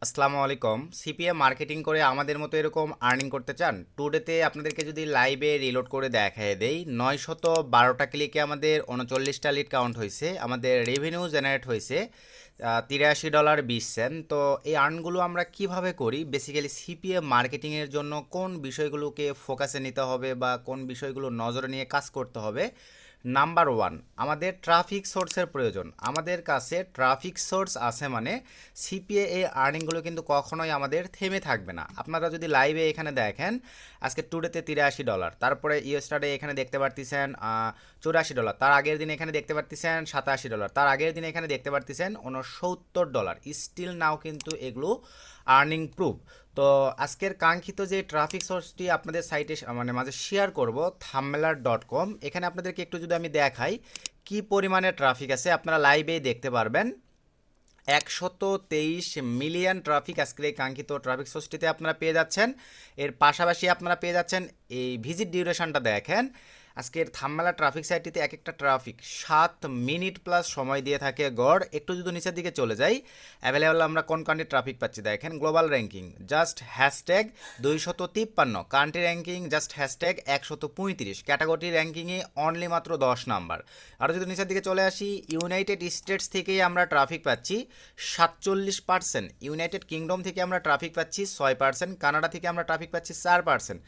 আসসালামু আলাইকুম। CPA marketing করে আমাদের মতো এরকম আর্নিং করতে চান? টুডেতে আপনাদেরকে যদি লাইভে রিলোড করে দেখায় দেই, 912টা ক্লিকে আমাদের 39টা লিড কাউন্ট হয়েছে, আমাদের রেভিনিউ জেনারেট হয়েছে $83.20। তো এই আর্নগুলো আমরা কিভাবে করি, বেসিক্যালি সিপিএ মার্কেটিংয়ের জন্য কোন বিষয়গুলোকে ফোকাসে নিতে হবে বা কোন বিষয়গুলো নজরে নিয়ে কাজ করতে হবে। নাম্বার ওয়ান, আমাদের ট্রাফিক সোর্সের প্রয়োজন। আমাদের কাছে ট্রাফিক সোর্স আছে মানে সিপিএ এই আর্নিংগুলো কিন্তু কখনোই আমাদের থেমে থাকবে না। আপনারা যদি লাইভে এখানে দেখেন, আজকে টুডেতে $83, তারপরে ইয়েস্টারডে এখানে দেখতে পারতেছেন $84, তার আগের দিন এখানে দেখতে পারতেছেন $87, তার আগের দিন এখানে দেখতে পারতেছেন $69। স্টিল নাও কিন্তু এগুলো আর্নিং প্রুফ। তো আজকের কাঙ্ক্ষিত যে ট্রাফিক সোর্সটি আপনাদের সাইটে মানে মাঝে শেয়ার করব, থাম্বলার.com, এখানে আপনাদেরকে একটু যদি আমি দেখাই কি পরিমাণে ট্রাফিক আছে, আপনারা লাইভেই দেখতে পারবেন। 123 মিলিয়ন ট্রাফিক আজকের এই কাঙ্ক্ষিত ট্রাফিক সোর্সটিতে আপনারা পেয়ে যাচ্ছেন। এর পাশাপাশি আপনারা পেয়ে যাচ্ছেন এই ভিজিট ডিউরেশনটা দেখেন, আজকের থাম্বলা ট্রাফিক সাইটটিতে এক একটা ট্রাফিক 7 মিনিট প্লাস সময় দিয়ে থাকে গড়। একটু যদি নিচের দিকে চলে যাই, অ্যাভেলেবল আমরা কোন কান্ট্রির ট্রাফিক পাচ্ছি দেখেন। Global ranking just hashtag 253, country ranking just hashtag 135, category র্যাঙ্কিংয়ে অনলি মাত্র 10 নাম্বার। আর যদি নিচের দিকে চলে আসি, ইউনাইটেড স্টেটস থেকেই আমরা ট্রাফিক পাচ্ছি 47%, ইউনাইটেড কিংডম থেকে আমরা ট্রাফিক পাচ্ছি 6%, কানাডা থেকে আমরা ট্রাফিক পাচ্ছি 4%,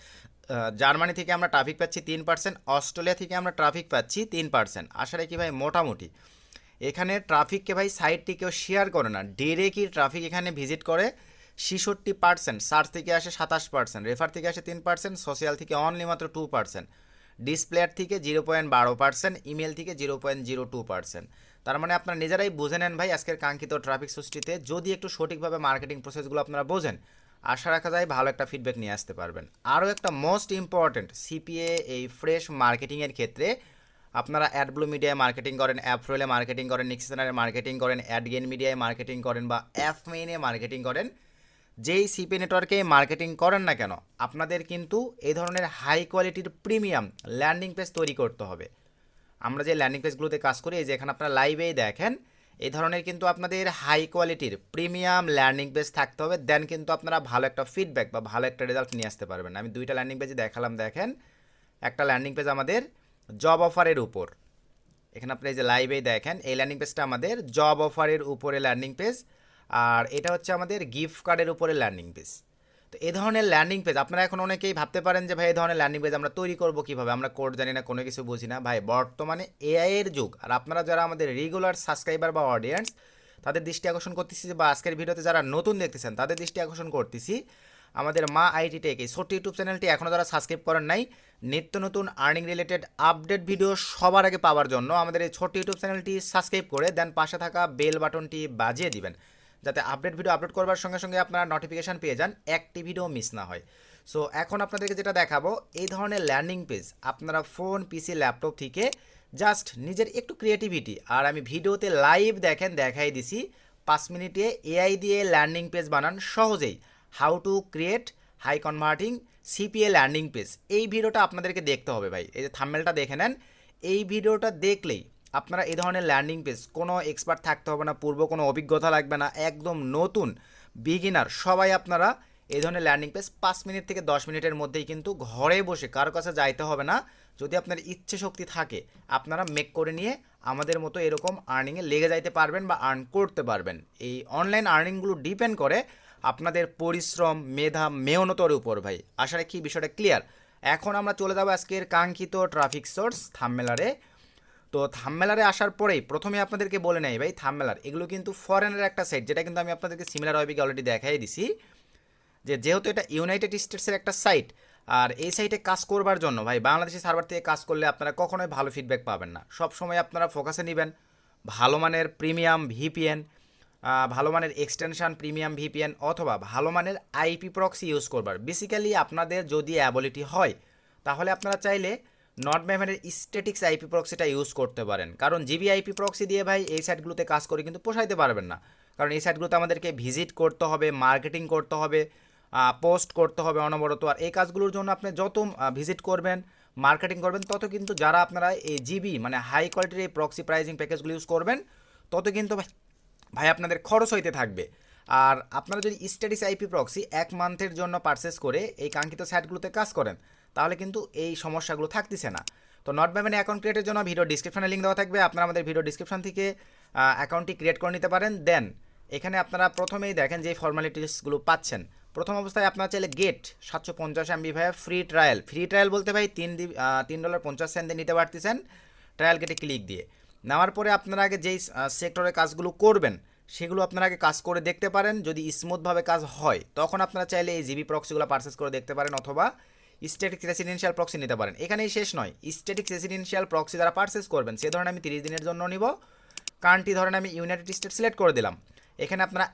জার্মানি থেকে আমরা ট্রাফিক পাচ্ছি 3%, অস্ট্রেলিয়া থেকে আমরা ট্রাফিক পাচ্ছি 3%। আশা রাখি ভাই মোটামুটি এখানে ট্রাফিককে ভাই সাইটটি কেউ শেয়ার করে না, ডিরেক্টই ট্রাফিক এখানে ভিজিট করে 66%, সার্চ থেকে আসে 27%, রেফার থেকে আসে 3%, সোশ্যাল থেকে অনলি মাত্র 2%, ডিসপ্লেয়ার থেকে 0.12%, ইমেল থেকে 0.02%। তার মানে আপনারা নিজেরাই বুঝে নেন ভাই, আজকের কাঙ্ক্ষিত ট্রাফিক সোর্সটিতে যদি একটু সঠিকভাবে মার্কেটিং প্রসেসগুলো আপনারা বোঝেন, আশা রাখা যায় ভালো একটা ফিডব্যাক নিয়ে আসতে পারবেন। আরও একটা মোস্ট ইম্পর্ট্যান্ট, সিপিএ এই ফ্রেশ মার্কেটিংয়ের ক্ষেত্রে আপনারা অ্যাডব্লু মিডিয়ায় মার্কেটিং করেন, অ্যাপফ্রোলে মার্কেটিং করেন, নিক্সেনারে মার্কেটিং করেন, অ্যাডগেন মিডিয়ায় মার্কেটিং করেন বা অ্যাপমেইনে মার্কেটিং করেন, যেই সিপি নেটওয়ার্কে মার্কেটিং করেন না কেন, আপনাদের কিন্তু এই ধরনের হাই কোয়ালিটির প্রিমিয়াম ল্যান্ডিং পেজ তৈরি করতে হবে। আমরা যে ল্যান্ডিং পেজগুলোতে কাজ করি, এই যে এখানে আপনারা লাইভেই দেখেন, এই ধরনের কিন্তু আপনাদের হাই কোয়ালিটির প্রিমিয়াম ল্যান্ডিং পেজ থাকতে হবে, দেন কিন্তু আপনারা ভালো একটা ফিডব্যাক বা ভালো একটা রেজাল্ট নিয়ে আসতে পারবেন। আমি দুইটা ল্যান্ডিং পেজে দেখালাম, দেখেন একটা ল্যান্ডিং পেজ আমাদের জব অফারের উপর, এখানে আপনি এই যে লাইভেই দেখেন, এই ল্যান্ডিং পেজটা আমাদের জব অফারের উপরে ল্যান্ডিং পেজ, আর এটা হচ্ছে আমাদের গিফট কার্ডের উপরে ল্যান্ডিং পেজ। তো এই ধরনের ল্যান্ডিং পেজ আপনারা এখন অনেকেই ভাবতে পারেন যে ভাই এই ধরনের ল্যান্ডিং পেজ আমরা তৈরি করবো কীভাবে, আমরা কোড জানি না, কোনো কিছু বুঝি না। ভাই বর্তমানে এআই এর যুগ, আর আপনারা যারা আমাদের রেগুলার সাবস্ক্রাইবার বা অডিয়েন্স, তাদের দৃষ্টি আকর্ষণ করতেছি, বা আজকের ভিডিওতে যারা নতুন দেখতেছেন তাদের দৃষ্টি আকর্ষণ করতেছি, আমাদের মা আইটি টেক এই ছোট্ট ইউটিউব চ্যানেলটি এখনও যারা সাবস্ক্রাইব করেন নাই, নিত্য নতুন আর্নিং রিলেটেড আপডেট ভিডিও সবার আগে পাওয়ার জন্য আমাদের এই ছোট্ট ইউটিউব চ্যানেলটি সাবস্ক্রাইব করে দেন পাশে থাকা বেল বাটনটি বাজিয়ে দিবেন, যাতে আপডেট ভিডিও আপলোড করবার সঙ্গে সঙ্গে আপনারা নোটিফিকেশান পেয়ে যান, একটি ভিডিও মিস না হয়। সো এখন আপনাদেরকে যেটা দেখাবো, এই ধরনের ল্যান্ডিং পেজ আপনারা ফোন, পিসি, ল্যাপটপ থেকে জাস্ট নিজের একটু ক্রিয়েটিভিটি, আর আমি ভিডিওতে লাইভ দেখেন দেখাই দিছি 5 মিনিটে এআই দিয়ে ল্যান্ডিং পেজ বানান সহজেই, how to create high converting CPA landing page. এই ভিডিওটা আপনাদেরকে দেখতে হবে ভাই, এই যে থাম্বনেলটা দেখে নেন, এই ভিডিওটা দেখলেই আপনারা এই ধরনের ল্যান্ডিং পেজ, কোনো এক্সপার্ট থাকতে হবে না, পূর্ব কোনো অভিজ্ঞতা লাগবে না, একদম নতুন বিগিনার সবাই আপনারা এই ধরনের ল্যান্ডিং পেজ 5 মিনিট থেকে 10 মিনিটের মধ্যেই কিন্তু ঘরে বসে, কারো কাছে যাইতে হবে না, যদি আপনার ইচ্ছে শক্তি থাকে আপনারা মেক করে নিয়ে আমাদের মতো এরকম আর্নিংয়ে লেগে যাইতে পারবেন বা আর্ন করতে পারবেন। এই অনলাইন আর্নিংগুলো ডিপেন্ড করে আপনাদের পরিশ্রম, মেধা, মেহনতের উপর ভাই। আশা রাখি বিষয়টা ক্লিয়ার। এখন আমরা চলে যাবো আজকের কাঙ্ক্ষিত ট্রাফিক সোর্স থাম্বনেলারে। তো থাম্বনেলারে আসার পরেই প্রথমে আপনাদেরকে বলে নেই ভাই, থাম্বনেলার এগুলো কিন্তু ফরেনের একটা সাইট, যেটা কিন্তু আমি আপনাদেরকে সিমিলার ওয়েবিকে অলরেডি দেখাই দিছি, যে যেহেতু এটা ইউনাইটেড স্টেটসের একটা সাইট, আর এই সাইটে কাজ করবার জন্য ভাই বাংলাদেশি সার্ভার থেকে কাজ করলে আপনারা কখনোই ভালো ফিডব্যাক পাবেন না। সব সময় আপনারা ফোকাসে নেবেন ভালো মানের প্রিমিয়াম ভিপিএন, ভালো মানের এক্সটেনশন প্রিমিয়াম ভিপিএন, অথবা ভালো মানের আইপি প্রক্সি ইউজ করবার। বেসিক্যালি আপনাদের যদি অ্যাবিলিটি হয় তাহলে আপনারা চাইলে নট ম্যামের স্ট্যাটিক্স আইপি প্রক্সিটা ইউজ করতে পারেন, কারণ জিবি আইপি প্রক্সি দিয়ে ভাই এই সাইটগুলোতে কাজ করে কিন্তু পোষাইতে পারবেন না, কারণ এই সাইটগুলোতে আমাদেরকে ভিজিট করতে হবে, মার্কেটিং করতে হবে, পোস্ট করতে হবে অনবরত। আর এই কাজগুলোর জন্য আপনি যত ভিজিট করবেন, মার্কেটিং করবেন, তত কিন্তু যারা আপনারা এই জিবি মানে হাই কোয়ালিটির এই প্রক্সি প্রাইজিং প্যাকেজগুলো ইউজ করবেন, তত কিন্তু ভাই আপনাদের খরচ হইতে থাকবে। আর আপনারা যদি স্ট্যাটিক্স আইপি প্রক্সি 1 মান্থের জন্য পারচেস করে এই কাঙ্ক্ষিত সাইটগুলোতে কাজ করেন তাহলে কিন্তু এই সমস্যাগুলো থাকতেছে না। তো নট ব্যামেনে অ্যাকাউন্ট ক্রিয়েটের জন্য ভিডিও ডিসক্রিপশনে লিঙ্ক দেওয়া থাকবে, আপনারা আমাদের ভিডিও ডিসক্রিপশন থেকে অ্যাকাউন্টটি ক্রিয়েট করে নিতে পারেন। দেন এখানে আপনারা প্রথমেই দেখেন যে ফর্মালিটিসগুলো পাচ্ছেন। প্রথম অবস্থায় আপনারা চাইলে গেট 750 MB ভাই ফ্রি ট্রায়াল বলতে ভাই $3.50 দিয়ে নিতে পারতেছেন ট্রায়াল গেটে ক্লিক দিয়ে। নেওয়ার পরে আপনারা আগে যেই সেক্টরে কাজগুলো করবেন সেগুলো আপনারা আগে কাজ করে দেখতে পারেন, যদি স্মুথভাবে কাজ হয় তখন আপনারা চাইলে এই জিবি প্রক্সিগুলো পারচেস করে দেখতে পারেন, অথবা স্ট্যাটিক রেসিডেন্সিয়াল প্রক্সি নিতে পারেন। এখানেই শেষ নয়, স্ট্যাটিক রেসিডেন্সিয়াল প্রক্সি যারা পারচেস করবেন সে ধরেন আমি 30 দিনের জন্য নিব, কান্ট্রি ধরেন আমি ইউনাইটেড স্টেট সিলেক্ট করে দিলাম। এখানে আপনারা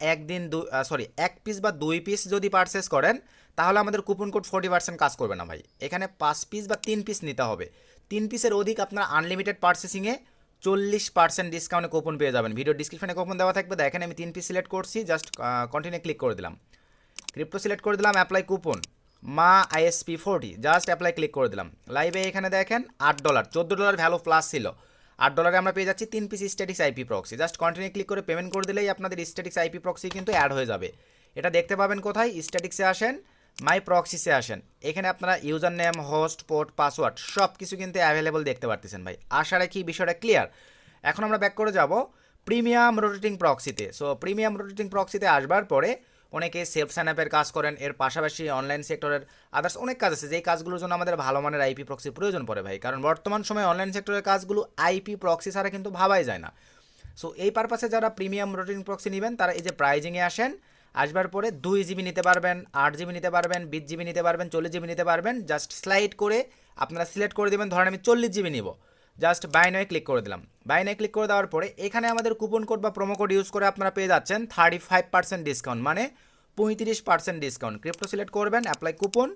এক পিস বা 2 পিস যদি পারচেস করেন তাহলে আমাদের কুপন কোড 40% কাজ করবে না ভাই। এখানে 5 পিস বা 3 পিস নিতে হবে। 3 পিসের অধিক আপনারা আনলিমিটেড পারচেসিংয়ে 40% ডিসকাউন্টে কুপন পেয়ে যাবেন। ভিডিও ডিসক্রিপশনে কুপন দেওয়া থাকবে। দেখেন আমি 3 পিস সিলেক্ট করছি, জাস্ট কন্টিনিউ ক্লিক করে দিলাম, ক্রিপ্টো সিলেক্ট করে দিলাম, অ্যাপ্লাই কুপন মা ISP 40, জাস্ট অ্যাপ্লাই ক্লিক করে দিলাম। লাইভে এখানে দেখেন $8, $14 ভ্যালু প্লাস ছিল, $8 আমরা পেয়ে যাচ্ছি 3 piece statics IP proxy. Just continue click করে পেমেন্ট করে দিলেই আপনাদের স্ট্যাটিক্স আইপি প্রক্সি কিন্তু অ্যাড হয়ে যাবে। এটা দেখতে পাবেন কোথায়? স্ট্যাটিক্সে আসেন, মাই প্রক্সিসে আসেন, এখানে আপনারা user name, host, port, password সব কিছু কিন্তু অ্যাভেলেবল দেখতে পারতেছেন ভাই। আশা রাখি বিষয়টা ক্লিয়ার। এখন আমরা ব্যাক করে যাব প্রিমিয়াম রোটেটিং প্রক্সিতে। সো প্রিমিয়াম রোটেটিং প্রক্সিতে আসবার পরে অনেকে সেলফ সাইন আপের কাজ করেন, এর পাশাপাশি অনলাইন সেক্টরের আদার্স অনেক কাজ আছে যেই কাজগুলোর জন্য আমাদের ভালো মানের আইপি প্রক্সি প্রয়োজন পড়ে ভাই, কারণ বর্তমান সময়ে অনলাইন সেক্টরের কাজগুলো আইপি প্রক্সি ছাড়া কিন্তু ভাবাই যায় না। সো এই পারপাসে যারা প্রিমিয়াম রোটেটিং প্রক্সি নেবেন তারা এই যে প্রাইজিংয়ে আসেন, আসবার পরে 2 GB নিতে পারবেন, 8 GB নিতে পারবেন, 20 GB নিতে পারবেন, 40 GB নিতে পারবেন। জাস্ট স্লাইড করে আপনারা সিলেক্ট করে দেবেন, ধরেন আমি 40 GB নিব, জাস্ট বাই নয়ে ক্লিক করে দিলাম। বাই নয়ে ক্লিক করে দেওয়ার পরে এখানে আমাদের কুপন কোড বা প্রোমো কোড ইউজ করে আপনারা পেয়ে যাচ্ছেন 35% ডিসকাউন্ট, মানে 35% ডিসকাউন্ট। ক্রিপ্টো সিলেক্ট করবেন, অ্যাপ্লাই কুপন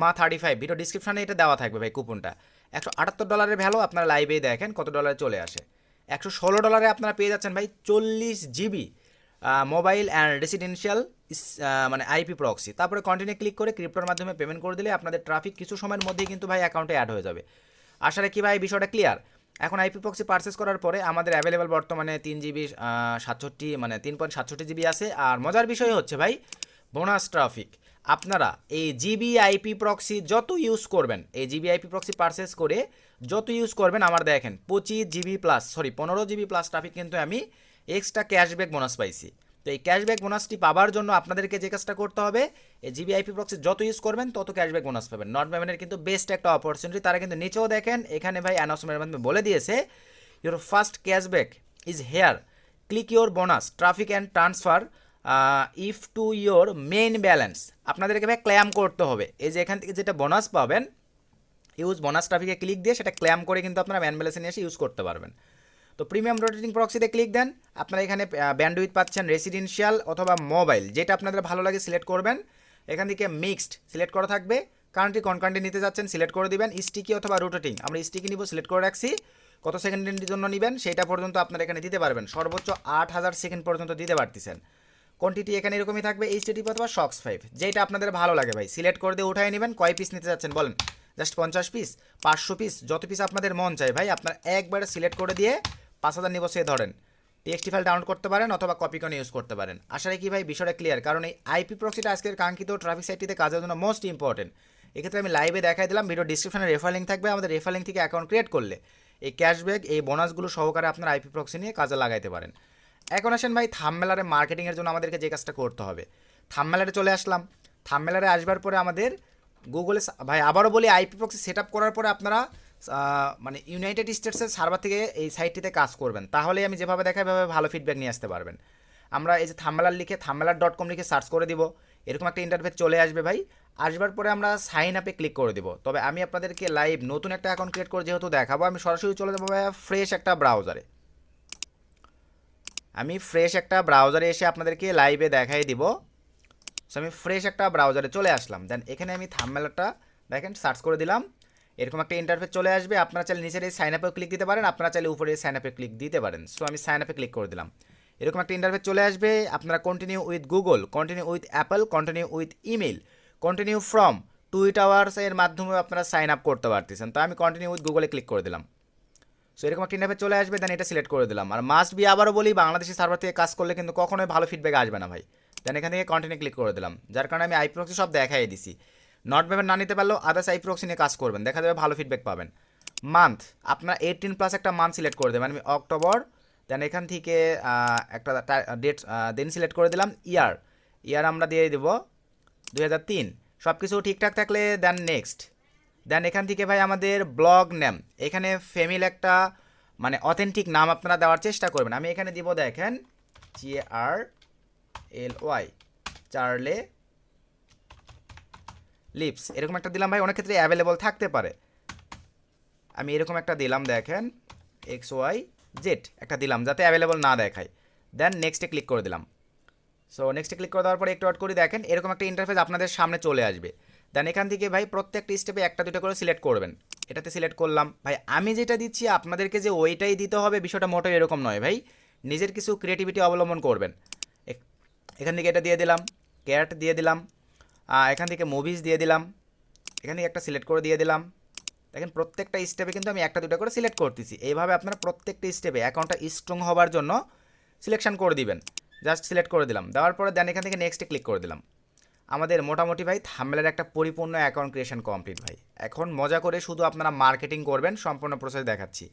মা 35, ভিডিও ডিসক্রিপশনে এটা দেওয়া থাকবে ভাই। কুপনটা $178 ভ্যালু, আপনারা লাইভেই দেখেন কত ডলারে চলে আসে। $116 আপনারা পেয়ে যাচ্ছেন ভাই 40 GB মোবাইল অ্যান্ড রেসিডেন্সিয়াল মানে আইপি প্রক্সি। তারপরে কন্টিনিউ ক্লিক করে ক্রিপ্টোর মাধ্যমে পেমেন্ট করে দিলে আপনাদের ট্রাফিক কিছু সময়ের মধ্যেই কিন্তু ভাই অ্যাকাউন্টে অ্যাড হয়ে যাবে। আশা রাখি ভাই বিষয়টা ক্লিয়ার। এখন আইপি প্রক্সি পারচেস করার পরে আমাদের অ্যাভেলেবেল বর্তমানে 3GB 67 মানে 3.67 GB আছে। আর মজার বিষয় হচ্ছে ভাই বোনাস ট্রাফিক। আপনারা এই জিবি আইপি প্রক্সি যত ইউজ করবেন, এই জিবি আইপি প্রক্সি পারচেস করে যত ইউজ করবেন, আমার দেখেন 15 GB প্লাস ট্রাফিক কিন্তু আমি এক্সট্রা ক্যাশব্যাক বোনাস পাইছি। তো এই ক্যাশব্যাক বোনাসটি পাওয়ার জন্য আপনাদেরকে যে কাজটা করতে হবে, এই জিবি আইপি প্রক্সি যত ইউজ করবেন তত ক্যাশব্যাক বোনাস পাবেন। নট পেমেন্টের কিন্তু বেস্ট একটা অপরচুনিটি। তারা কিন্তু নিচেও দেখেন এখানে ভাই অ্যানাউন্সমেন্টের মাধ্যমে বলে দিয়েছে, your first cashback is here, click your bonus traffic and transfer if to your main balance. আপনাদেরকে ভাই ক্লেম করতে হবে। এই যে এখান থেকে যেটা বোনাস পাবেন, ইউজ বোনাস ট্রাফিকে ক্লিক দিয়ে সেটা ক্লেম করে কিন্তু আপনারা মেইন ব্যালেন্সে নিয়ে এসে ইউজ করতে পারবেন। তো প্রিমিয়াম রোটেটিং প্রক্সিতে ক্লিক দেন, আপনারা এখানে ব্যান্ডউইথ পাচ্ছেন রেসিডেন্সিয়াল অথবা মোবাইল, যেটা আপনাদের ভালো লাগে সিলেক্ট করবেন। এখান থেকে মিক্সড সিলেক্ট করা থাকবে, কান্ট্রি কোন কান্ট্রি নিতে যাচ্ছেন সিলেক্ট করে দিবেন। স্টিকি অথবা রোটেটিং, আমরা স্টিকি নিব, সিলেক্ট করে রাখছি। কত সেকেন্ডের জন্য নেবেন সেইটা পর্যন্ত আপনারা এখানে দিতে পারবেন, সর্বোচ্চ 8000 সেকেন্ড পর্যন্ত দিতে পারতেছেন। কোয়ান্টিটি এখানে এরকমই থাকবে, HTTP অথবা SOX 5, যেটা আপনাদের ভালো লাগে ভাই সিলেক্ট করে দিয়ে উঠাই নেবেন। কয় পিস নিতে যাচ্ছেন বলেন? জাস্ট 50 পিস, 500 পিস, যত পিস আপনাদের মন চাই ভাই আপনার একবারে সিলেক্ট করে দিয়ে 5000 নিব সে ধরেন। TXT ফাইল ডাউনলোড করতে পারেন অথবা কপি করে ইউজ করতে পারেন। আশা রাখি ভাই বিষয়টা ক্লিয়ার, কারণ এই আইপি প্রক্সিটা আজকের কাঙ্ক্ষিত ট্রাফিক সাইটটিতে কাজের জন্য মোস্ট ইম্পর্টেন্ট। এক্ষেত্রে আমি লাইভে দেখাই দিলাম, ভিডিও ডিসক্রিপশনে রেফার লিঙ্ক থাকবে। আমাদের রেফার লিঙ্ক থেকে অ্যাকাউন্ট ক্রিয়েট করলে এই ক্যাশব্যাক, এই বোনাসগুলো সহকারে আপনার আইপি প্রক্সি নিয়ে কাজে লাগাইতে পারেন। এখন আসেন ভাই থাম্বনেলারে মার্কেটিংয়ের জন্য আমাদেরকে যে কাজটা করতে হবে। থাম্বনেলারে চলে আসলাম, থাম্বনেলারে আসবার পরে আমাদের গুগলে ভাই আবারও বলি, আইপি প্রক্সি সেট আপ করার পরে আপনারা মানে ইউনাইটেড স্টেটসের সার্ভার থেকে এই সাইটটিতে কাজ করবেন, তাহলে আমি যেভাবে দেখাই এভাবে ভালো ফিডব্যাক নিয়ে আসতে পারবেন। আমরা এই যে থাম্বনেলার.com লিখে সার্চ করে দিব, এরকম একটা ইন্টারফেস চলে আসবে ভাই। আসবার পরে আমরা সাইন আপে ক্লিক করে দিব। তবে আমি আপনাদেরকে লাইভ নতুন একটা অ্যাকাউন্ট ক্রিয়েট করে যেহেতু দেখাবো, আমি সরাসরি চলে যাবো ভাই ফ্রেশ একটা ব্রাউজারে। আমি ফ্রেশ একটা ব্রাউজারে এসে আপনাদেরকে লাইভে দেখাই দিব। সো আমি ফ্রেশ একটা ব্রাউজারে চলে আসলাম। দেন এখানে আমি থাম্বনেলটা দেখেন সার্চ করে দিলাম, এরকম একটা ইন্টারফেস চলে আসবে। আপনারা চাইলে নিচের এই সাইন আপেও ক্লিক দিতে পারেন, আপনারা চাইলে উপরে এই সাইন আপে ক্লিক দিতে পারেন। সো আমি সাইন আপে ক্লিক করে দিলাম, এরকম একটা ইন্টারফেস চলে আসবে। আপনারা continue with Google, continue with Apple, continue with email, continue from tweet hours এর মাধ্যমে আপনারা সাইন আপ করতে পারতেছেন। তো আমি কন্টিনিউ উইথ গুগলে ক্লিক করে দিলাম। সো এরকম একটা ইন্টারফেস চলে আসবে, দেন এটা সিলেক্ট করে দিলাম। আর মাস্ট বি আবারও বলি, বাংলাদেশি সার্ভার থেকে কাজ করলে কিন্তু কখনোই ভালো ফিডব্যাক আসবে না ভাই। দেন এখান থেকে কন্টিনিউ ক্লিক করে দিলাম, যার কারণে আমি আইপি প্রক্সি সব দেখাই দিছি। নট ভেবে না নিতে পারলেও আদার্স আইপি প্রক্সি নিয়ে কাজ করবেন, দেখা যাবে ভালো ফিডব্যাক পাবেন। মান্থ আপনার 18+ একটা মান্থ সিলেক্ট করে দেবেন, আমি অক্টোবর। দেন এখান থেকে একটা ডেট দেন সিলেক্ট করে দিলাম। ইয়ার আমরা দিয়ে দেবো 2003। সব কিছু ঠিকঠাক থাকলে দেন নেক্সট। দেন এখান থেকে ভাই আমাদের ব্লগ নেম, এখানে ফ্যামিলি একটা মানে অথেন্টিক নাম আপনারা দেওয়ার চেষ্টা করবেন। আমি এখানে দিব দেখেন CARLY, চার্লে লিপস, এরকম একটা দিলাম ভাই। অনেক ক্ষেত্রে অ্যাভেলেবল থাকতে পারে, আমি এরকম একটা দিলাম দেখেন XYZ একটা দিলাম, যাতে অ্যাভেলেবল না দেখায়। দেন নেক্সটে ক্লিক করে দিলাম। সো নেক্সটে ক্লিক করে দেওয়ার পরে একটু ওয়েট করে দেখেন এরকম একটা ইন্টারফেস আপনাদের সামনে চলে আসবে। দেন এখান থেকে ভাই প্রত্যেকটা স্টেপে একটা দুটো করে সিলেক্ট করবেন। এটাতে সিলেক্ট করলাম ভাই, আমি যেটা দিচ্ছি আপনাদেরকে যে ওইটাই দিতে হবে বিষয়টা মোটেও এরকম নয় ভাই, নিজের কিছু ক্রিয়েটিভিটি অবলম্বন করবেন। এখান থেকে এটা দিয়ে দিলাম, ক্যাট দিয়ে দিলাম, এখান থেকে মুভিজ দিয়ে দিলাম, এখান থেকে একটা সিলেক্ট করে দিয়ে দিলাম। দেখেন প্রত্যেকটা স্টেপে কিন্তু আমি একটা দুটো করে সিলেক্ট করতেছি। এইভাবে আপনারা প্রত্যেকটা স্টেপে অ্যাকাউন্টটা স্ট্রং হওয়ার জন্য সিলেকশন করে দিবেন। জাস্ট সিলেক্ট করে দিলাম, দেওয়ার পরে দেন এখান থেকে নেক্সটে ক্লিক করে দিলাম। আমাদের মোটামুটি ভাই থাম্বনেলের একটা পরিপূর্ণ অ্যাকাউন্ট ক্রিয়েশন কমপ্লিট ভাই। এখন মজা করে শুধু আপনারা মার্কেটিং করবেন, সম্পূর্ণ প্রসেস দেখাচ্ছি।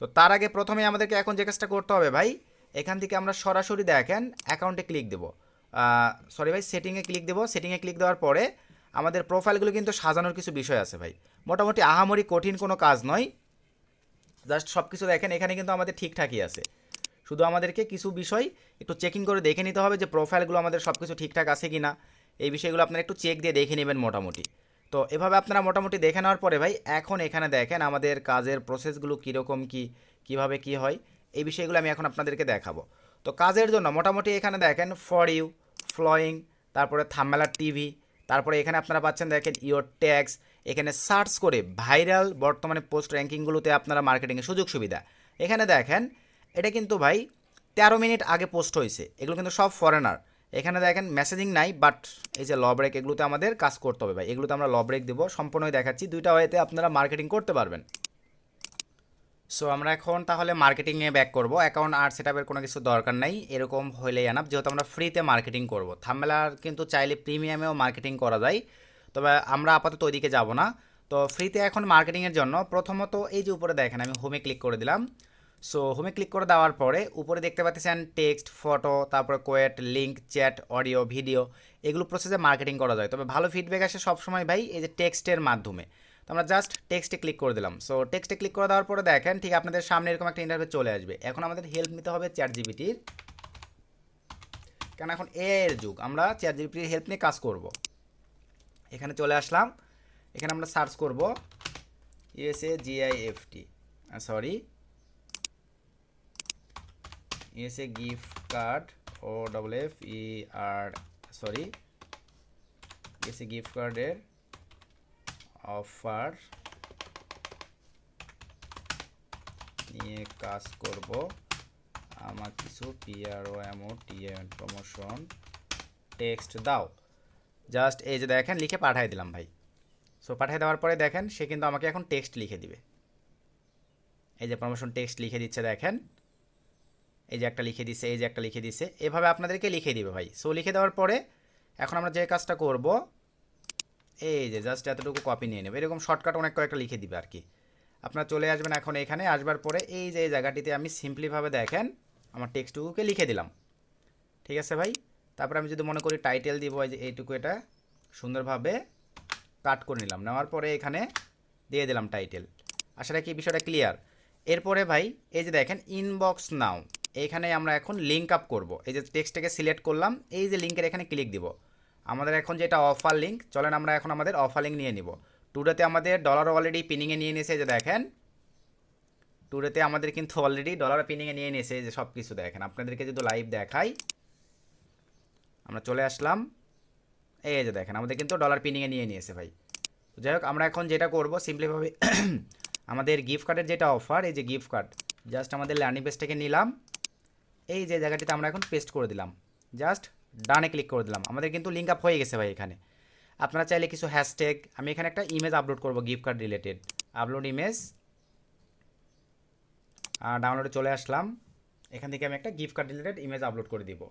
তো তার আগে প্রথমে আমাদেরকে এখন যে কাজটা করতে হবে ভাই, এখান থেকে আমরা সরাসরি দেখেন অ্যাকাউন্টে ক্লিক দেবো, সরি ভাই সেটিংয়ে ক্লিক দেবো। সেটিংয়ে ক্লিক দেওয়ার পরে আমাদের প্রোফাইলগুলো কিন্তু সাজানোর কিছু বিষয় আছে ভাই, মোটামুটি আহামরি কঠিন কোনো কাজ নয়। জাস্ট সব কিছু দেখেন এখানে কিন্তু আমাদের ঠিকঠাকই আছে, শুধু আমাদেরকে কিছু বিষয় একটু চেকিং করে দেখে নিতে হবে যে প্রোফাইলগুলো আমাদের সব কিছু ঠিকঠাক আছে কি না। এই বিষয়গুলো আপনারা একটু চেক দিয়ে দেখে নেবেন মোটামুটি। তো এভাবে আপনারা মোটামুটি দেখে নেওয়ার পরে ভাই এখন এখানে দেখেন আমাদের কাজের প্রসেসগুলো কীরকম কীভাবে কী হয়, এই বিষয়গুলো আমি এখন আপনাদেরকে দেখাবো। তো কাজের জন্য মোটামুটি এখানে দেখেন ফর ইউ, ফ্লোয়িং, তারপরে থাম্বনেল টিভি, তারপরে এখানে আপনারা পাচ্ছেন দেখেন ইওর ট্যাগস, এখানে সার্চ করে ভাইরাল বর্তমানে পোস্ট র্যাঙ্কিংগুলোতে আপনারা মার্কেটিংয়ের সুযোগ সুবিধা। এখানে দেখেন এটা কিন্তু ভাই 13 মিনিট আগে পোস্ট হয়েছে, এগুলো কিন্তু সব ফরেনার। এখানে দেখেন মেসেজিং নাই, বাট এই যে ল ব্রেক এগুলোতে আমাদের কাজ করতে হবে ভাই, এগুলোতে আমরা ল ব্রেক দেবো, সম্পূর্ণই দেখাচ্ছি। দুইটা ওয়েতে আপনারা মার্কেটিং করতে পারবেন। সো আমরা এখন তাহলে মার্কেটিংয়ে ব্যাক করব। অ্যাকাউন্ট আর সেটআপের কোনো কিছু দরকার নাই, এরকম হইলেই আনাপ, যেহেতু আমরা ফ্রিতে মার্কেটিং করব। থাম্বনেল কিন্তু চাইলে প্রিমিয়ামেও মার্কেটিং করা যায়, তবে আমরা আপাতত ওইদিকে যাব না। তো ফ্রিতে এখন মার্কেটিংয়ের জন্য প্রথমত এই যে উপরে দেখেন আমি হোমে ক্লিক করে দিলাম। সো হোমে ক্লিক করে দেওয়ার পরে উপরে দেখতে পাচ্ছেন টেক্সট, ফটো, তারপরে quote, link, chat, audio, video, এগুলো প্রসেসে মার্কেটিং করা যায়। তবে ভালো ফিডব্যাক আসে সবসময় ভাই এই যে টেক্সটের মাধ্যমে। তো আমরা জাস্ট টেক্সটে ক্লিক করে দিলাম। সো টেক্সটে ক্লিক করে দেওয়ার পরে দেখেন ঠিক আপনাদের সামনে এরকম একটা ইন্টারফেস চলে আসবে। এখন আমাদের হেল্প নিতে হবে ChatGPT-র, কারণ এখন এআই এর যুগ, আমরা ChatGPT-র হেল্প নিয়ে কাজ করব। এখানে চলে আসলাম, এখানে আমরা সার্চ করব USAGIFT, sorry USA gift card, OFFER, sorry USA gift কার্ডের অফার নিয়ে কাজ করব, আমার কিছু PROMO প্রমোশন টেক্সট দাও। জাস্ট এই যে দেখেন লিখে পাঠিয়ে দিলাম ভাই। সো পাঠিয়ে দেওয়ার পরে দেখেন সে কিন্তু আমাকে এখন টেক্সট লিখে দিবে, এই যে প্রমোশন টেক্সট লিখে দিচ্ছে দেখেন, এই যে একটা লিখে দিছে, এই যে একটা লিখে দিছে, এভাবে আপনাদেরকে লিখে দিবে ভাই। সো লিখে দেওয়ার পরে এখন আমরা যে কাজটা করব, এই যে জাস্ট এতটুকু কপি নিয়ে নেবে, এরকম শর্টকাট অনেক কয়েকটা লিখে দিবে আর কি। আপনারা চলে আসবেন এখন এখানে, আসবার পরে এই যে এই জায়গাটিতে আমি সিম্পলিভাবে দেখেন আমার টেক্সটটুকুকে লিখে দিলাম, ঠিক আছে ভাই। তারপরে আমি যদি মনে করি টাইটেল দিব, এই যে এইটুকু এটা সুন্দরভাবে কাট করে নিলাম, নেওয়ার পরে এখানে দিয়ে দিলাম টাইটেল। আশা রাখি বিষয়টা ক্লিয়ার। এরপরে ভাই এই যে দেখেন ইনবক্স নাও, এইখানে আমরা এখন লিঙ্ক আপ করব। এই যে টেক্সটটাকে সিলেক্ট করলাম, এই যে লিঙ্কের এখানে ক্লিক দিব। আমাদের এখন যেটা অফার লিঙ্ক, চলেন আমরা এখন আমাদের অফার লিঙ্ক নিয়ে নিব। টুডেতে আমাদের ডলার অলরেডি পিনিংয়ে নিয়ে নিয়েছে, যে দেখেন টুডেতে আমাদের কিন্তু অলরেডি ডলার পিনিংয়ে নিয়ে নিয়েছে, যে সব কিছু দেখেন আপনাদেরকে যদি লাইভ দেখাই, আমরা চলে আসলাম, এই যে দেখেন আমাদের কিন্তু ডলার পিনিংয়ে নিয়ে নিয়েছে ভাই। যাই হোক আমরা এখন যেটা করব সিম্পলিভাবে আমাদের গিফট কার্ডের যেটা অফার, এই যে গিফট কার্ড, জাস্ট আমাদের ল্যান্ডিং পেজ থেকে নিলাম, এই যে জায়গাটিতে আমরা এখন পেস্ট করে দিলাম, জাস্ট ডানে ক্লিক করে দিলাম, আমাদের কিন্তু লিঙ্ক আপ হয়ে গেছে ভাই। এখানে আপনারা চাইলে কিছু হ্যাশট্যাগ, আমি এখানে একটা ইমেজ আপলোড করব gift card related, upload image, ডাউনলোডে চলে আসলাম, এখান থেকে আমি একটা gift card related image upload করে দিব।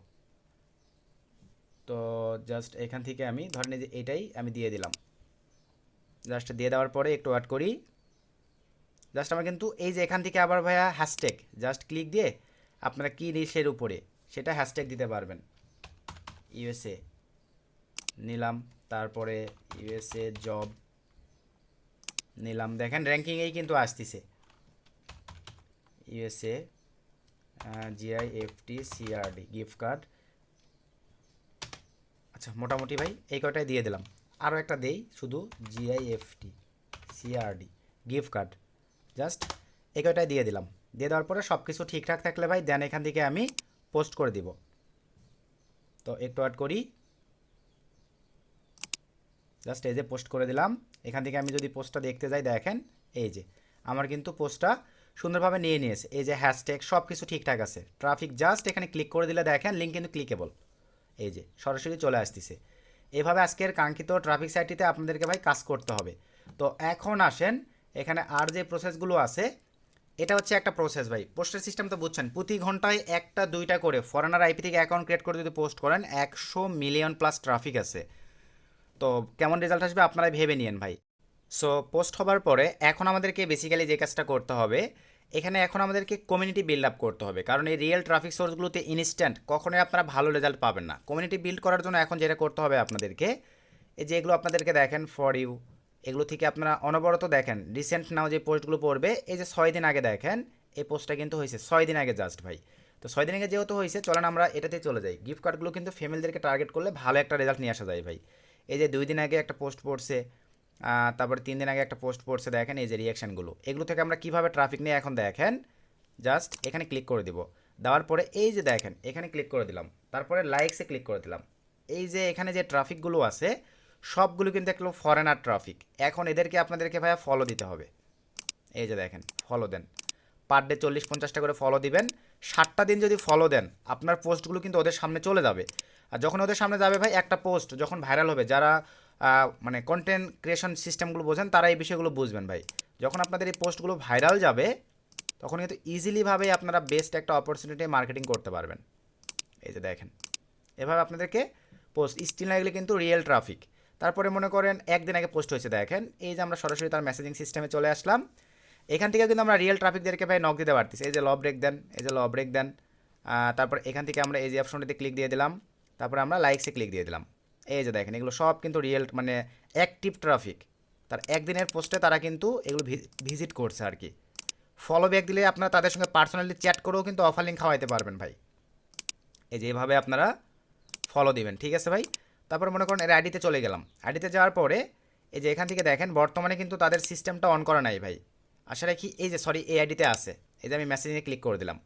তো জাস্ট এখান থেকে আমি ধরেন এই যে এটাই আমি দিয়ে দিলাম। জাস্ট দিয়ে দেওয়ার পরে একটু ওয়েট করি। জাস্ট আমার কিন্তু এই যে এখান থেকে আবার ভাইয়া হ্যাশট্যাগ জাস্ট ক্লিক দিয়ে আপনারা কি নিশের উপরে সেটা হ্যাশট্যাগ দিতে পারবেন। ইউএসএ নিলাম, তারপরে ইউএসএ জব নিলাম, দেখেন র্যাঙ্কিংয়েই কিন্তু আসতেছে USA GIFT CRD gift card. আচ্ছা মোটামুটি ভাই এই কয়টাই দিয়ে দিলাম। আরও একটা দেই শুধু GIFT CRD gift card, just এই কয়টাই দিয়ে দিলাম। দিয়ে দেওয়ার পরে সব কিছু ঠিকঠাক থাকলে ভাই দেন এখান থেকে আমি পোস্ট করে দিব। তো একটু অ্যাড করি, জাস্ট এই যে পোস্ট করে দিলাম। এখান থেকে আমি যদি পোস্টটা দেখতে যাই দেখেন এই যে আমার কিন্তু পোস্টটা সুন্দরভাবে নিয়ে নিয়েছে। এই যে হ্যাশট্যাগ সব কিছু ঠিকঠাক আছে। ট্রাফিক জাস্ট এখানে ক্লিক করে দিলে দেখেন লিঙ্ক কিন্তু ক্লিকেবল, এই যে সরাসরি চলে আসতেছে। এভাবে আজকের কাঙ্ক্ষিত ট্রাফিক সাইটটিতে আপনাদেরকে ভাই কাজ করতে হবে। তো এখন আসেন এখানে আর যে প্রসেসগুলো আছে, এটা হচ্ছে একটা প্রসেস ভাই। পোস্টের সিস্টেম তো বুঝছেন, প্রতি ঘন্টায় একটা দুইটা করে ফরেনার আইপি থেকে অ্যাকাউন্ট ক্রিয়েট করে যদি পোস্ট করেন 100 মিলিয়ন প্লাস ট্রাফিক আছে। তো কেমন রেজাল্ট আসবে আপনারা ভেবে নিন ভাই। সো পোস্ট হবার পরে এখন আমাদেরকে বেসিক্যালি যে কাজটা করতে হবে, এখানে এখন আমাদেরকে কমিউনিটি বিল্ড আপ করতে হবে। কারণ এই রিয়েল ট্রাফিক সোর্সগুলোতে ইনস্ট্যান্ট কখনোই আপনারা ভালো রেজাল্ট পাবেন না। কমিউনিটি বিল্ড করার জন্য এখন যেটা করতে হবে আপনাদেরকে, এই যে এগুলো আপনাদেরকে দেখেন ফর ইউ, এগুলো থেকে আপনারা অনবরত দেখেন রিসেন্ট নাও যে পোস্টগুলো পড়বে, এই যে 6 দিন আগে দেখেন এই পোস্টটা কিন্তু হয়েছে 6 দিন আগে জাস্ট ভাই। তো 6 দিন আগে যেহেতু হয়েছে চলেন আমরা এটাতে চলে যাই। গিফট কার্ডগুলো কিন্তু ফ্যামিলিদেরকে টার্গেট করলে ভালো একটা রেজাল্ট নিয়ে আসা যায় ভাই। এই যে 2 দিন আগে একটা পোস্ট পড়ছে, তারপরে 3 দিন আগে একটা পোস্ট পড়ছে, দেখেন এই যে রিয়াকশানগুলো, এগুলো থেকে আমরা কীভাবে ট্রাফিক নিয়ে এখন দেখেন। জাস্ট এখানে ক্লিক করে দিব, দেওয়ার পরে এই যে দেখেন এখানে ক্লিক করে দিলাম, তারপরে লাইকসে ক্লিক করে দিলাম। এই যে এখানে যে ট্রাফিকগুলো আছে সবগুলো কিন্তু একটু ফরেনার ট্রাফিক। এখন এদেরকে আপনাদেরকে ভাইয়া ফলো দিতে হবে। এই যে দেখেন ফলো দেন, পার ডে 40-50টা করে ফলো দিবেন। 60টা দিন যদি ফলো দেন আপনার পোস্টগুলো কিন্তু ওদের সামনে চলে যাবে। আর যখন ওদের সামনে যাবে ভাই একটা পোস্ট যখন ভাইরাল হবে, যারা মানে কন্টেন্ট ক্রিয়েশন সিস্টেমগুলো বোঝেন তারা এই বিষয়গুলো বুঝবেন ভাই। যখন আপনাদের এই পোস্টগুলো ভাইরাল যাবে তখন কিন্তু ইজিলিভাবেই আপনারা বেস্ট একটা অপরচুনিটি মার্কেটিং করতে পারবেন। এই যে দেখেন এভাবে আপনাদেরকে পোস্ট স্টিল না গেলে কিন্তু রিয়েল ট্রাফিক। তারপরে মনে করেন একদিন আগে পোস্ট হয়েছে দেখেন, এই যে আমরা সরাসরি তার মেসেজিং সিস্টেমে চলে আসলাম। এখান থেকে কিন্তু আমরা রিয়েল ট্রাফিকদেরকে ভাই নক দিতে পারতেছি। এই যে ল ব্রেক দেন, এই যে ল ব্রেক দেন, তারপর এখান থেকে আমরা এই যে অপশনটিতে ক্লিক দিয়ে দিলাম, তারপরে আমরা লাইকসে ক্লিক দিয়ে দিলাম। এই যে দেখেন এগুলো সব কিন্তু রিয়েল মানে অ্যাক্টিভ ট্রাফিক। তার একদিনের পোস্টে তারা কিন্তু এগুলো ভিজিট করছে আর কি। ফলো ব্যাক দিলে আপনারা তাদের সঙ্গে পার্সোনালি চ্যাট করেও কিন্তু অফার লিঙ্ক খাওয়াইতে পারবেন ভাই। এই যে এভাবে আপনারা ফলো দিবেন, ঠিক আছে ভাই। তারপর মনে করেন এর আইডিতে চলে গেলাম। আইডিতে যাওয়ার পরে এই যে এখান থেকে দেখেন বর্তমানে কিন্তু তাদের সিস্টেমটা অন করা নাই ভাই। আশা রাখি এই যে সরি এই আইডিতে আছে। এই যে আমি মেসেজে ক্লিক করে দিলাম,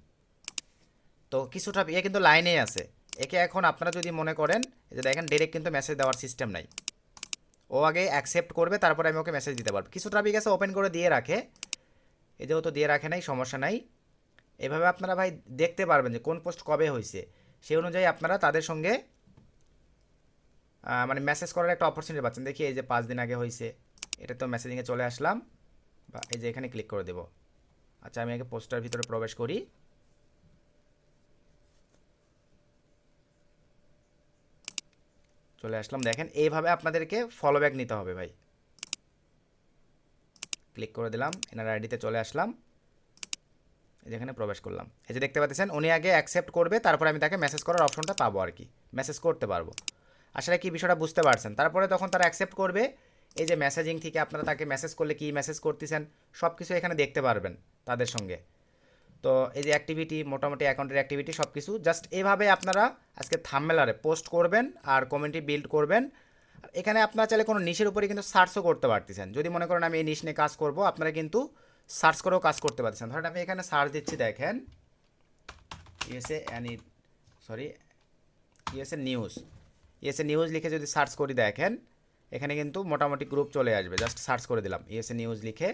তো কিছুটা এ কিন্তু লাইনেই আছে। একে এখন আপনারা যদি মনে করেন এই যে দেখেন ডাইরেক্ট কিন্তু মেসেজ দেওয়ার সিস্টেম নাই, ও আগে অ্যাকসেপ্ট করবে তারপরে আমি ওকে মেসেজ দিতে পারবো। কিছু ট্রাফিক আছে ওপেন করে দিয়ে রাখে, এই যেহেতু দিয়ে রাখে নাই সমস্যা নাই। এভাবে আপনারা ভাই দেখতে পারবেন যে কোন পোস্ট কবে হয়েছে, সেই অনুযায়ী আপনারা তাদের সঙ্গে মানে মেসেজ করার একটা অপরচুনিটি পাচ্ছেন। দেখি এই যে 5 দিন আগে হয়েছে, এটা তো মেসেজিংয়ে চলে আসলাম বা এই যে এখানে ক্লিক করে দেব। আচ্ছা আমি আগে পোস্টার ভিতরে প্রবেশ করি। চলে আসলাম, দেখেন এইভাবে আপনাদেরকে ফলো ব্যাক নিতে হবে ভাই। ক্লিক করে দিলাম, এনার আইডিতে চলে আসলাম, যেখানে প্রবেশ করলাম। এই যে দেখতে পাচ্ছেন উনি আগে অ্যাকসেপ্ট করবে তারপরে আমি তাকে মেসেজ করার অপশনটা পাবো আর কি, মেসেজ করতে পারবো। আসলে কি বিষয়টা বুঝতে পারছেন। তারপরে তখন তারা অ্যাকসেপ্ট করবে। এই যে মেসেজিং থেকে আপনারা তাকে মেসেজ করলে কি মেসেজ করতেছেন সব কিছু এখানে দেখতে পারবেন তাদের সঙ্গে। তো এই যে অ্যাক্টিভিটি মোটামুটি অ্যাকাউন্টের অ্যাক্টিভিটি সব কিছু জাস্ট এভাবে আপনারা আজকে থাম্বনেলারে পোস্ট করবেন আর কমিউনিটি বিল্ড করবেন। এখানে আপনারা চাইলে কোনো নিশের উপরে কিন্তু সার্চও করতে পারতেছেন। যদি মনে করেন আমি এই নিশ নিয়ে কাজ করবো, আপনারা কিন্তু সার্চ করেও কাজ করতে পারতেছেন। ধরেন আমি এখানে সার্চ দিচ্ছি, দেখেন ইউএসএ নিউজ লিখে যদি সার্চ করি দেখেন এখানে কিন্তু মোটামুটি গ্রুপ চলে আসবে। জাস্ট সার্চ করে দিলাম ইউএসএ নিউজ লিখে।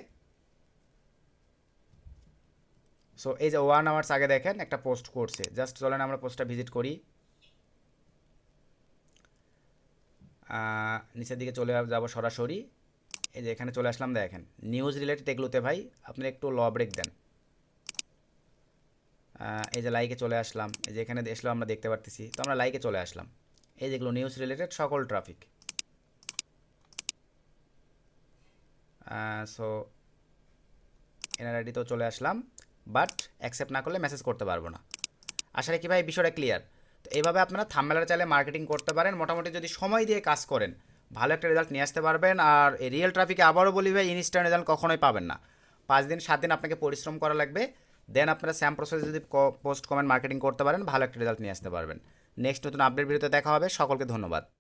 সো এই যে 1 আওয়ার্স আগে দেখেন একটা পোস্ট করছে। জাস্ট চলেন আমরা পোস্টটা ভিজিট করি। নিচের দিকে চলে যাব সরাসরি। এই যে এখানে চলে আসলাম, দেখেন নিউজ রিলেটেড এগুলোতে ভাই আপনি একটু ল ব্রেক দেন। এই যে লাইকে চলে আসলাম, এই যে এখানে এসলেও আমরা দেখতে পারতেছি। তো আমরা লাইকে চলে আসলাম। এই যেগুলো নিউজ রিলেটেড সকল ট্রাফিক। সো এনআরআইডি তো চলে আসলাম, বাট অ্যাকসেপ্ট না করলে মেসেজ করতে পারবো না। আশা রাখি ভাই বিষয়টা ক্লিয়ার। তো এইভাবে আপনারা থাম্বনেলের চাইলে মার্কেটিং করতে পারেন। মোটামুটি যদি সময় দিয়ে কাজ করেন ভালো একটা রেজাল্ট নিয়ে আসতে পারবেন। আর এই রিয়েল ট্রাফিকে আবারও বলি ভাই, ইনস্ট্যান্ট রেজাল্ট কখনোই পাবেন না। 5 দিন 7 দিন আপনাকে পরিশ্রম করা লাগবে। দেন আপনারা স্যাম প্রসেসে যদি পোস্ট কমেন্ট মার্কেটিং করতে পারেন ভালো একটা রেজাল্ট নিয়ে আসতে পারবেন। নেক্সট নতুন আপডেট ভিডিওতে দেখা হবে। সকলকে ধন্যবাদ।